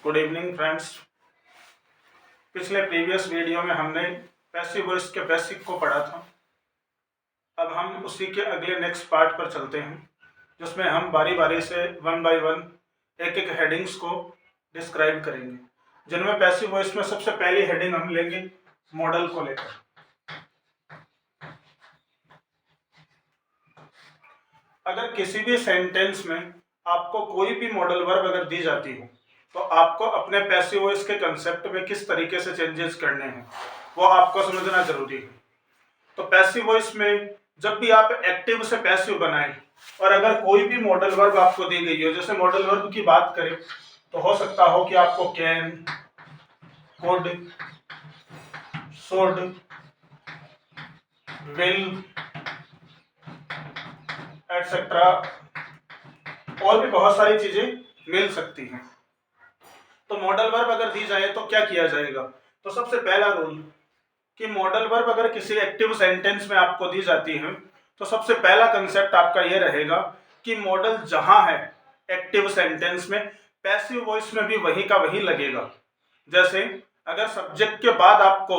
Good evening friends. पिछले previous video में हमने पैसिव वॉइस के बेसिक को पढ़ा था। अब हम उसी के अगले नेक्स्ट पार्ट पर चलते हैं, जिसमें हम बारी बारी से वन बाय वन एक एक हेडिंग्स को डिस्क्राइब करेंगे, जिनमें पैसिव वॉइस में सबसे पहली हेडिंग हम लेंगे मॉडल को लेकर। अगर किसी भी सेंटेंस में आपको कोई भी मॉडल वर्ब अगर दी जाती हो तो आपको अपने पैसिव वॉइस के कंसेप्ट में किस तरीके से चेंजेस करने हैं वो आपको समझना जरूरी है। तो पैसिव वॉइस में जब भी आप एक्टिव से पैसिव बनाएं और अगर कोई भी मॉडल वर्ब आपको दी गई हो, जैसे मॉडल वर्ब की बात करें तो हो सकता हो कि आपको can, could, should, will etcetera और भी बहुत सारी चीजें मिल सकती हैं। तो मॉडल वर्ब अगर दी जाए तो क्या किया जाएगा? तो सबसे पहला रूल कि मॉडल वर्ब अगर किसी एक्टिव सेंटेंस में आपको दी जाती है तो सबसे पहला कंसेप्ट आपका यह रहेगा कि मॉडल जहां है एक्टिव सेंटेंस में, पैसिव वॉइस में भी वही का वही लगेगा। जैसे अगर सब्जेक्ट के बाद आपको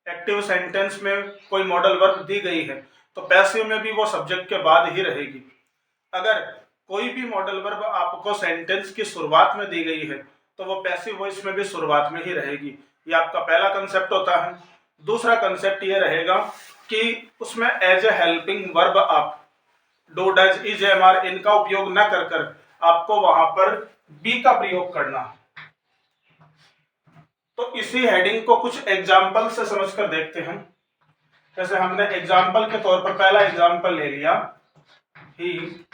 एक्टिव सेंटेंस में कोई मॉडल वर्ब दी गई है तो पैसिव में भी वो सब्जेक्ट के बाद ही रहेगी। अगर कोई भी मॉडल वर्ब आपको सेंटेंस की शुरुआत में दी गई है तो वो पैसिव वॉइस में भी शुरुआत में ही रहेगी। ये आपका पहला कंसेप्ट होता है। दूसरा कंसेप्ट ये रहेगा कि उसमें एज ए हेल्पिंग वर्ब आप do, does, is, am, are इनका उपयोग न कर कर आपको वहां पर बी का प्रयोग करना। तो इसी हेडिंग को कुछ एग्जाम्पल से समझकर देखते हैं। जैसे हमने एग्जाम्पल के तौर पर पहला एग्जाम्पल ले लिया, he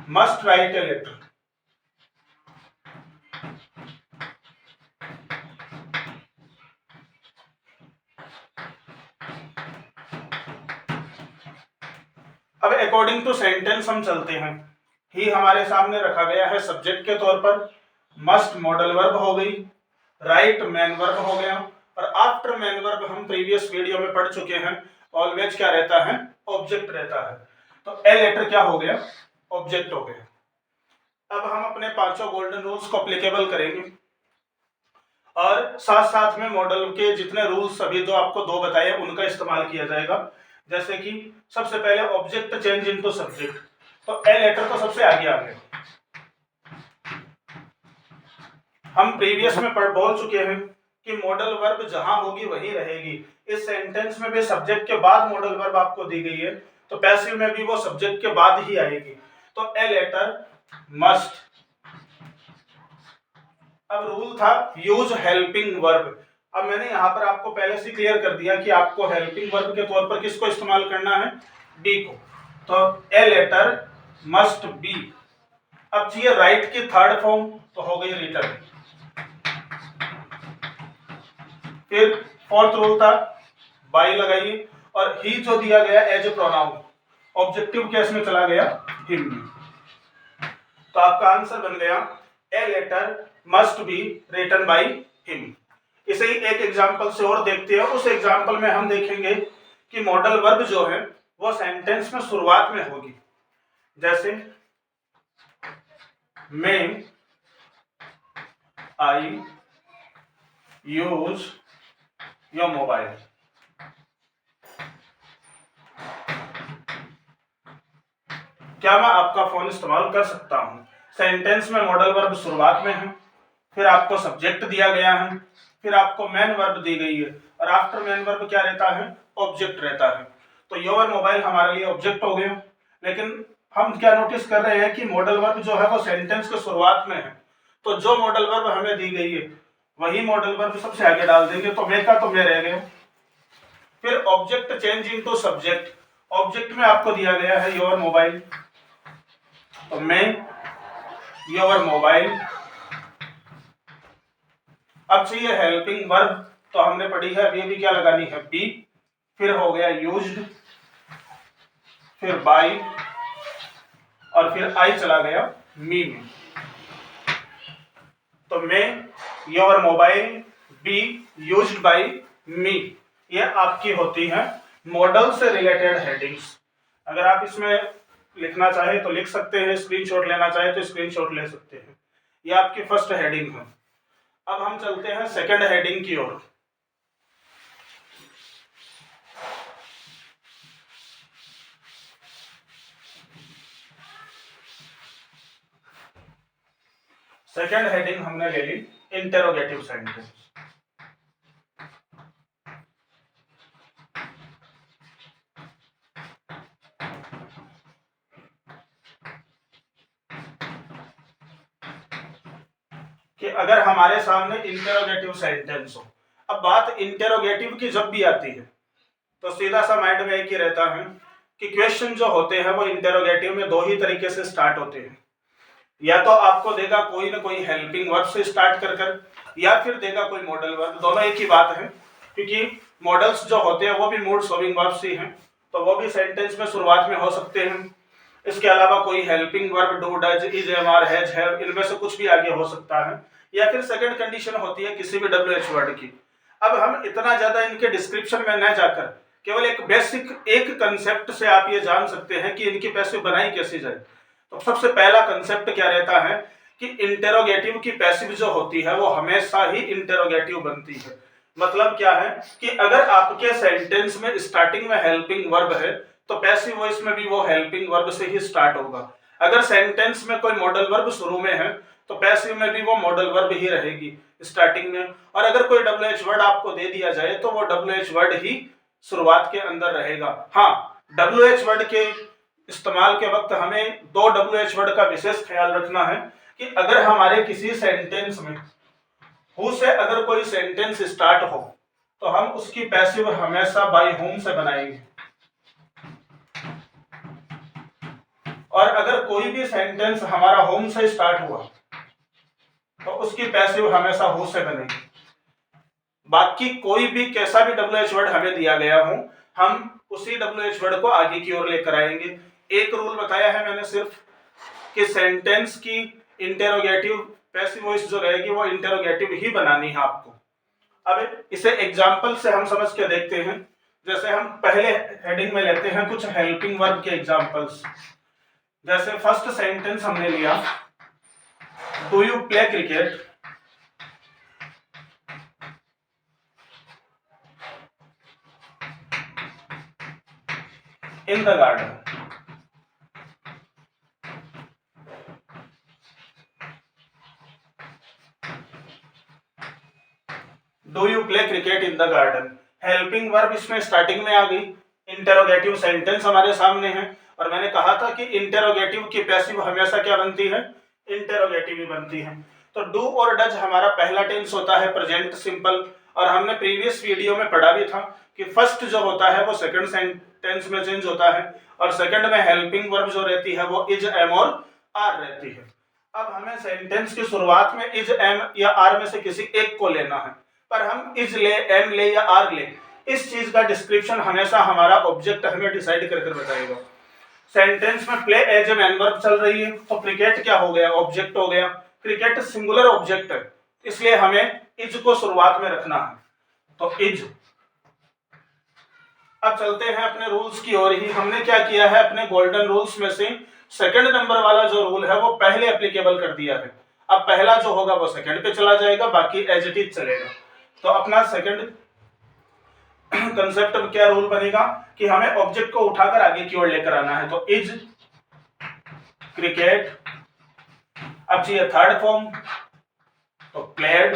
must write a letter. अब अकॉर्डिंग टू सेंटेंस हम चलते हैं। ही हमारे सामने रखा गया है सब्जेक्ट के तौर पर, मस्ट मॉडल वर्ब हो गई, राइट मैन वर्ब हो गया, और आफ्टर मैन वर्ब हम प्रीवियस वीडियो में पढ़ चुके हैं, ऑलवेज क्या रहता है? ऑब्जेक्ट रहता है। तो ए लेटर क्या हो गया? ऑब्जेक्ट हो गया। अब हम अपने पांचों गोल्डन रूल्स को एप्लीकेबल करेंगे और साथ साथ में मॉडल के जितने रूल्स सभी दो आपको दो बताए उनका इस्तेमाल किया जाएगा। जैसे कि सबसे पहले ऑब्जेक्ट चेंज इनटू सब्जेक्ट, तो ए लेटर तो सबसे आगे आ गया। हम प्रीवियस में बोल चुके हैं कि मॉडल वर्ब जहां होगी वही रहेगी। इस सेंटेंस में भी सब्जेक्ट के बाद मॉडल वर्ब आपको दी गई है तो पैसिव में भी वो सब्जेक्ट के बाद ही आएगी। तो ए लेटर मस्ट। अब रूल था यूज हेल्पिंग वर्ब। अब मैंने यहां पर आपको पहले से क्लियर कर दिया कि आपको हेल्पिंग वर्ब के तौर पर किसको इस्तेमाल करना है? बी को। तो ए लेटर मस्ट बी। अब चाहिए राइट की थर्ड फॉर्म, तो हो गई रिटर्न। फिर फोर्थ रूल था बाई लगाइए, और ही जो दिया गया as a pronoun, objective case में चला गया हिम। तो आपका आंसर बन गया a letter must be written by him. इसे ही एक एग्जांपल से और देखते हैं। उस एग्जांपल में हम देखेंगे कि मॉडल वर्ब जो है वो सेंटेंस में शुरुआत में होगी। जैसे मे आई यूज योर मोबाइल। क्या मैं आपका फोन इस्तेमाल कर सकता हूं? सेंटेंस में मॉडल वर्ब शुरुआत में है, फिर आपको सब्जेक्ट दिया गया है, फिर आपको मैन वर्ब दी गई है, और आफ्टर मैन वर्ब क्या रहता है? ऑब्जेक्ट रहता है। तो योर मोबाइल हमारे लिए ऑब्जेक्ट हो गया। लेकिन हम क्या नोटिस कर रहे हैं कि मॉडल वर्ब जो है वो सेंटेंस के शुरुआत में है, तो जो मॉडल वर्ब हमें दी गई है वही मॉडल वर्ब सबसे आगे डाल देंगे। तो मैं का तो मैं रह गया। फिर object change into subject. Object में आपको दिया गया है योर मोबाइल, तो मैं योर मोबाइल। अब चाहिए हेल्पिंग वर्ब, तो हमने पढ़ी है अभी क्या लगानी है? बी। फिर हो गया यूज्ड, फिर बाई, और फिर आई चला गया मी में। तो may your mobile be used by me, ये आपकी होती है मॉडल से रिलेटेड हेडिंग्स। अगर आप इसमें लिखना चाहे तो लिख सकते हैं, स्क्रीनशॉट लेना चाहे तो स्क्रीनशॉट ले सकते हैं। ये आपकी फर्स्ट हेडिंग है। अब हम चलते हैं सेकंड हेडिंग की ओर। सेकंड हेडिंग हमने ले ली इंटेरोगेटिव सेंटेंस। कि अगर हमारे सामने इंटेरोगेटिव सेंटेंस हो, अब बात इंटेरोगेटिव की जब भी आती है तो सीधा सा माइंड में एक ही रहता है कि क्वेश्चन जो होते हैं वो इंटेरोगेटिव में दो ही तरीके से स्टार्ट होते हैं। या तो आपको देगा कोई ना कोई हेल्पिंग वर्ब से स्टार्ट कर या फिर देगा कोई मॉडल वर्ब, दोनों एक ही बात है, क्योंकि मॉडल्स जो होते हैं वो भी मूड सोविंग वर्ब्स ही हैं, तो वो भी सेंटेंस में शुरुआत में हो सकते हैं। इसके अलावा कोई helping verb do does is am are has have, इनमें से कुछ भी आगे हो सकता है। या फिर सेकंड कंडीशन होती है किसी भी WH वर्ड की। अब हम इतना ज्यादा इनके डिस्क्रिप्शन में न जाकर केवल एक बेसिक एक कंसेप्ट से आप ये जान सकते हैं कि इनकी पैसिव बनाई कैसे जाए। तो सबसे पहला कंसेप्ट क्या रहता है कि इंटेरोगेटिव की पैसिव जो होती है वो हमेशा ही इंटेरोगेटिव बनती है। मतलब क्या है कि अगर आपके सेंटेंस में स्टार्टिंग में हेल्पिंग वर्ब है तो पैसिव वॉइस में भी वो हेल्पिंग वर्ब से ही स्टार्ट होगा। अगर सेंटेंस में कोई मॉडल वर्ब शुरू में है तो पैसिव में भी वो मॉडल वर्ब ही रहेगी स्टार्टिंग में। और अगर कोई WH वर्ड आपको दे दिया जाए तो वो WH वर्ड ही शुरुआत के अंदर रहेगा। हाँ, WH वर्ड के इस्तेमाल के वक्त हमें दो WH वर्ड का विशेष ख्याल रखना है कि अगर हमारे किसी सेंटेंस में हु से अगर कोई सेंटेंस स्टार्ट हो तो हम उसकी पैसिव हमेशा बाय होम से बनाएंगे, और अगर कोई भी सेंटेंस हमारा होम से स्टार्ट हुआ तो उसकी पैसिव हमेशा हु से बनेगी। बाकी कोई भी कैसा भी WH वर्ड हमें दिया गया हो हम उसी WH वर्ड को आगे की ओर लेकर आएंगे। एक रूल बताया है मैंने सिर्फ कि सेंटेंस की इंटेरोगेटिव पैसिव वॉइस जो रहेगी वो इंटेरोगेटिव ही बनानी है आपको। अब इसे एग्जांपल से हम समझ के देखते हैं। जैसे हम पहले हेडिंग में लेते हैं कुछ हेल्पिंग वर्ब के एग्जांपल्स। जैसे फर्स्ट सेंटेंस हमने लिया, do you play cricket in the garden. Do you play cricket in the garden, helping verb इसमें स्टार्टिंग में आ गई। इंटेरोगेटिव सेंटेंस हमारे सामने है और मैंने कहा था कि इंटेरोगेटिव की पैसिव हमेशा क्या बनती है, इंटेरोगेटिव ही बनती है। तो डू और डज हमारा पहला टेंस होता है प्रेजेंट सिंपल, और हमने प्रीवियस वीडियो में पढ़ा भी था कि फर्स्ट जो होता है वो सेकंड सेंटेंस में चेंज होता है और सेकंड में हेल्पिंग वर्ब जो रहती है वो इज एम और आर रहती है। अब हमें सेंटेंस की शुरुआत में इज एम या आर में से किसी एक को लेना है, पर हम इज ले, एम ले या आर ले, इस चीज का डिस्क्रिप्शन हमेशा हमारा ऑब्जेक्ट हमें डिसाइड कर बताएगा। सेंटेंस में play as a main verb चल रही है तो क्रिकेट क्या हो गया, ऑब्जेक्ट हो गया। क्रिकेट सिंगुलर ऑब्जेक्ट है इसलिए हमें इज को शुरुआत में रखना है, तो इज। अब चलते हैं अपने रूल्स की ओर ही। हमने क्या किया है, अपने गोल्डन रूल्स में से सेकंड नंबर वाला जो रूल है वो पहले एप्लीकेबल कर दिया है। अब पहला जो होगा वो सेकंड पे चला जाएगा, बाकी एज इट इज चलेगा। तो अपना सेकंड कंसेप्ट में क्या रूल बनेगा कि हमें ऑब्जेक्ट को उठाकर आगे की ओर लेकर आना है। तो इज क्रिकेट, अब चाहिए थर्ड फॉर्म तो प्लेड,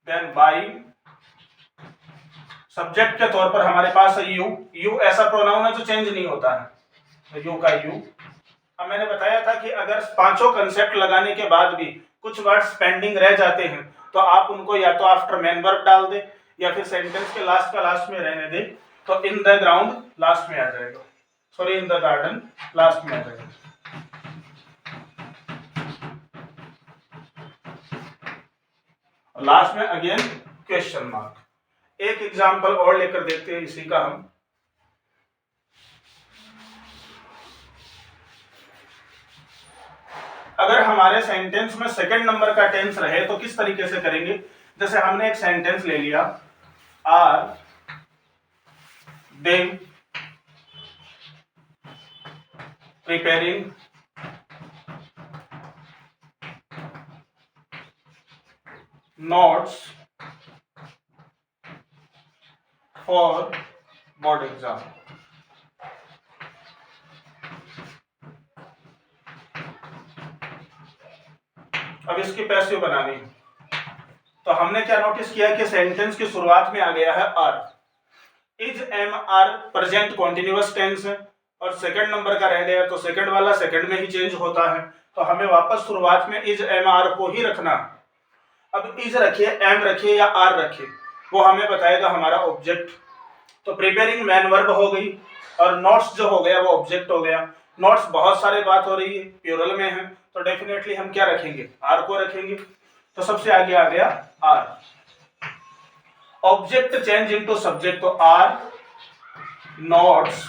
देन बाय। सब्जेक्ट के तौर पर हमारे पास है यू। यू ऐसा प्रोनाउन है जो चेंज नहीं होता है, तो यू का यू। अब मैंने बताया था कि अगर पांचों कंसेप्ट लगाने के बाद भी कुछ वर्ड्स पेंडिंग रह जाते हैं तो आप उनको या तो आफ्टर मेन वर्ब डाल दें या फिर सेंटेंस के लास्ट का लास्ट में रहने दें। तो इन द ग्राउंड लास्ट में आ जाएगा, sorry in the garden last में आ जाएगा। लास्ट में अगेन क्वेश्चन मार्क। एक एग्जांपल और लेकर देखते हैं इसी का हम। अगर हमारे सेंटेंस में सेकंड नंबर का टेंस रहे तो किस तरीके से करेंगे। जैसे हमने एक सेंटेंस ले लिया, are they preparing notes for board exam. अब इसकी पैसिव बनानी है, तो हमने क्या नोटिस किया कि सेंटेंस की शुरुआत में आ गया है are. Is am are present continuous tense है और सेकंड नंबर का रह गया, तो सेकंड वाला सेकंड में ही चेंज होता है, तो हमें वापस शुरुआत में इज एम आर को ही रखना। अब इज रखिए, एम रखिए या आर रखिए, वो हमें बताएगा हमारा ऑब्जेक्ट। तो प्रिपेयरिंग मैन वर्ब हो गई और नोट्स जो हो गया वो ऑब्जेक्ट हो गया। नोट्स बहुत सारे बात हो रही है, प्लूरल में है, तो डेफिनेटली हम क्या रखेंगे, आर को रखेंगे। तो सबसे आगे आ गया are. Object change into subject, तो आर नोट्स।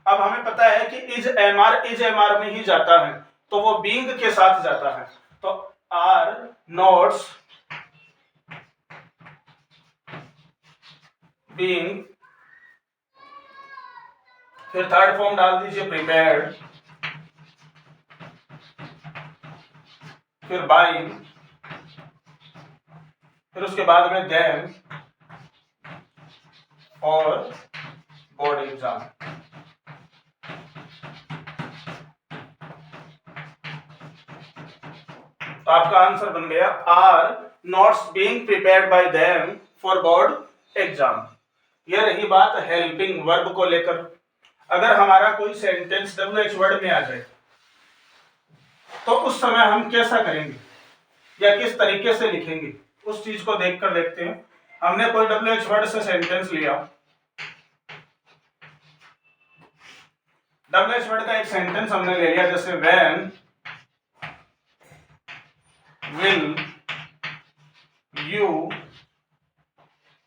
अब हमें पता है कि इज एम आर में ही जाता है, तो वो बीइंग के साथ जाता है, तो आर नोट्स बीइंग। फिर थर्ड फॉर्म डाल दीजिए प्रिपेयर्ड, फिर बाइंग, फिर उसके बाद में देन और बोर्ड एग्जाम। तो आपका आंसर बन गया are notes being prepared by them for board exam. यह रही बात हेल्पिंग वर्ब को लेकर। अगर हमारा कोई सेंटेंस डब्ल्यूएच वर्ड में आ जाए तो उस समय हम कैसा करेंगे या किस तरीके से लिखेंगे, उस चीज को देखकर देखते हैं। हमने कोई डब्ल्यूएच वर्ड से सेंटेंस लिया, डब्ल्यूएच वर्ड का एक सेंटेंस हमने ले लिया, जैसे when will you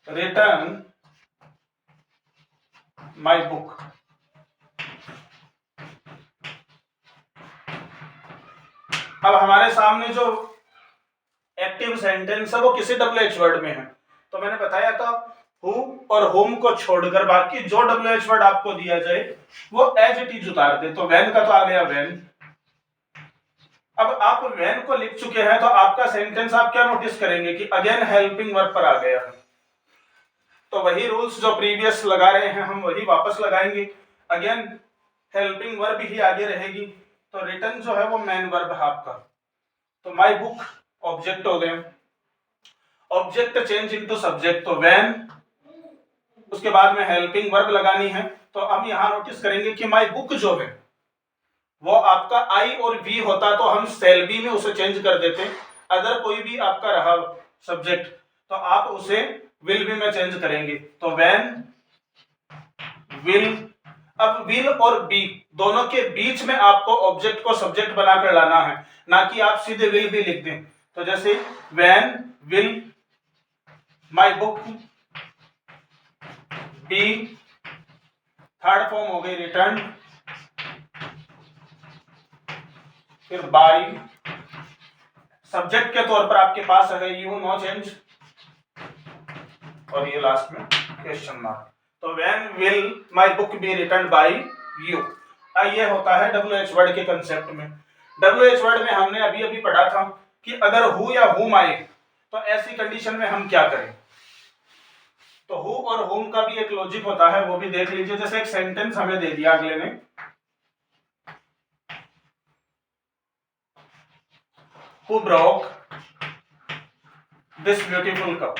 return my book. अब हमारे सामने जो एक्टिव सेंटेंस है वो किसी डब्ल्यूएच वर्ड में है, तो मैंने बताया था हु और होम को छोड़कर बाकी जो डब्ल्यूएच वर्ड आपको दिया जाए वो एज इट इज उतार दे। तो वैन का तो आ गया वैन। अब आप वैन को लिख चुके हैं, तो आपका सेंटेंस आप क्या नोटिस करेंगे कि अगेन हेल्पिंग वर्ब पर आ गया है, तो वही रूल्स जो प्रीवियस लगा रहे हैं हम वही वापस लगाएंगे। अगेन हेल्पिंग वर्ब ही आगे रहेगी, तो रिटर्न जो है वो मेन वर्ब है आपका। तो माई बुक ऑब्जेक्ट हो गए, ऑब्जेक्ट चेंज इनटू सब्जेक्ट, तो व्हेन, उसके बाद में हेल्पिंग वर्ब लगानी है। तो हम यहां नोटिस करेंगे कि माई बुक जो है वो आपका आई और वी होता तो हम सेल बी में उसे चेंज कर देते। अगर कोई भी आपका रहा सब्जेक्ट तो आप उसे विल बी में चेंज करेंगे, तो व्हेन विल। अब विल और बी दोनों के बीच में आपको ऑब्जेक्ट को सब्जेक्ट बनाकर लाना है, ना कि आप सीधे विल बी लिख दें। तो जैसे when will my book be, third form हो गई रिटर्न, फिर बाई, सब्जेक्ट के तौर पर आपके पास है यू, नो चेंज, और ये लास्ट में क्वेश्चन मार्क। तो when will my book be return by you. ये होता है डब्ल्यूएच वर्ड के कंसेप्ट में। डब्ल्यूएच वर्ड में हमने अभी अभी पढ़ा था कि अगर हु या हुम आए तो ऐसी कंडीशन में हम क्या करें। तो हु और हुम का भी एक लॉजिक होता है, वो भी देख लीजिए। जैसे एक सेंटेंस हमें दे दिया अगले ने, who broke this beautiful cup.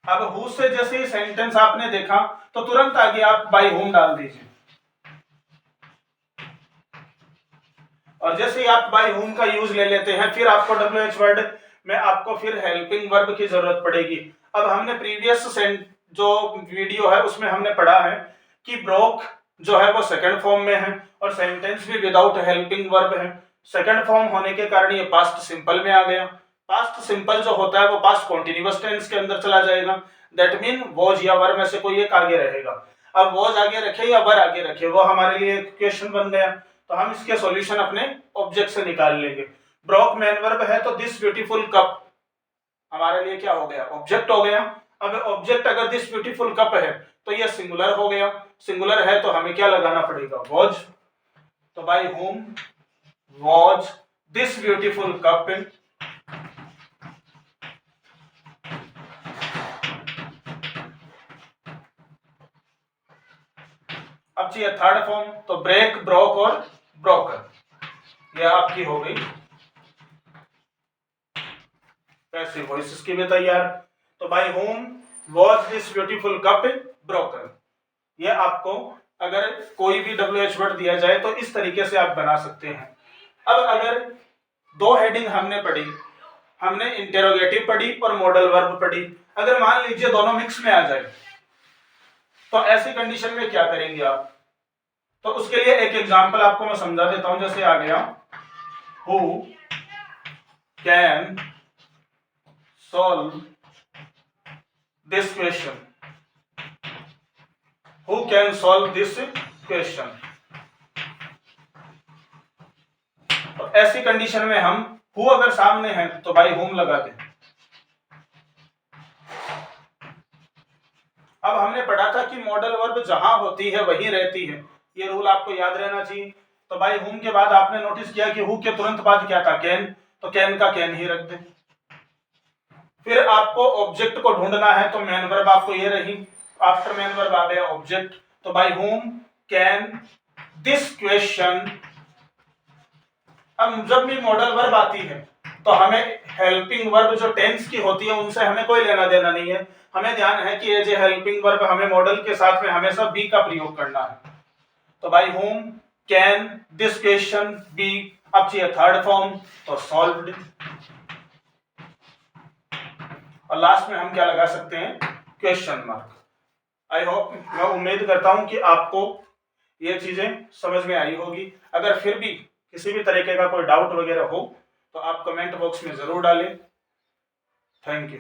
अब हु से जैसे ही सेंटेंस आपने देखा तो तुरंत आगे आप बाय हुम डाल दीजिए, और जैसे ही आप बाय हुम का यूज ले लेते हैं फिर आपको डब्ल्यूएच वर्ड में आपको फिर हेल्पिंग वर्ब की जरूरत पड़ेगी। अब हमने प्रीवियस जो वीडियो है उसमें हमने पढ़ा है कि ब्रोक जो है वो सेकंड फॉर्म में है और सेंटेंस भी विदाउट हेल्पिंग वर्ब है। सेकंड फॉर्म होने के कारण ये पास्ट सिंपल में आ गया। पास्ट सिंपल जो होता है वो पास्ट कॉन्टिन्यूअस टेंस के अंदर चला जाएगा। दैट मीन वॉज या वर में से कोई एक आगे रहेगा। अब वॉज आगे रखे या वर आगे रखे वो हमारे लिए क्वेश्चन बन गया, तो हम इसके सॉल्यूशन अपने ऑब्जेक्ट से निकाल लेंगे। ब्रोक मैन वर्ब है तो दिस ब्यूटीफुल कप हमारे लिए क्या हो गया, ऑब्जेक्ट हो गया। अब ऑब्जेक्ट अगर दिस ब्यूटीफुल कप है तो ये सिंगुलर हो गया, सिंगुलर है तो हमें क्या लगाना पड़ेगा, वॉज। तो by whom was this beautiful cup. अब चाहिए थर्ड फॉर्म, तो ब्रेक, ब्रोक और ब्रोकन, यह आपकी हो गई पैसिव वॉइस। इसकी भी तैयार। तो by whom was this beautiful cup broken, ये आपको अगर कोई भी WH वर्ड दिया जाए तो इस तरीके से आप बना सकते हैं। अब अगर दो हेडिंग हमने पढ़ी, हमने इंटेरोगेटिव पढ़ी और मॉडल वर्ब पढ़ी, अगर मान लीजिए दोनों मिक्स में आ जाए तो ऐसी कंडीशन में क्या करेंगे आप, तो उसके लिए एक एग्जांपल आपको मैं समझा देता हूं। जैसे आ गया who can solve this question, who can solve this question. तो ऐसी कंडीशन में हम हु अगर सामने है तो बाय होम लगा दें। अब हमने पढ़ा था कि मॉडल वर्ब जहां होती है वहीं रहती है, ये रूल आपको याद रहना चाहिए। तो बाय होम के बाद आपने नोटिस किया कि हु के तुरंत बाद क्या था, कैन, तो कैन का कैन ही रख दें। फिर आपको ऑब्जेक्ट को ढूंढना है, तो मेन वर्ब आपको ये रही, आफ्टर मेन वर्ब आ गया ऑब्जेक्ट, तो by whom can this question. अब जब भी मॉडल वर्ब आती है तो हमें हेल्पिंग वर्ब जो टेंस की होती है उनसे हमें कोई लेना देना नहीं है। हमें ध्यान है कि ये जो हेल्पिंग वर्ब हमें मॉडल के साथ में हमेशा बी का प्रयोग करना है। तो by whom can this question be. अब चाहिए थर्ड फॉर्म, तो सॉल्व्ड, और लास्ट में हम क्या लगा सकते हैं, क्वेश्चन मार्क। आई होप, मैं उम्मीद करता हूं कि आपको ये चीजें समझ में आई होगी। अगर फिर भी किसी भी तरीके का कोई डाउट वगैरह हो तो आप कमेंट बॉक्स में जरूर डालें। Thank you.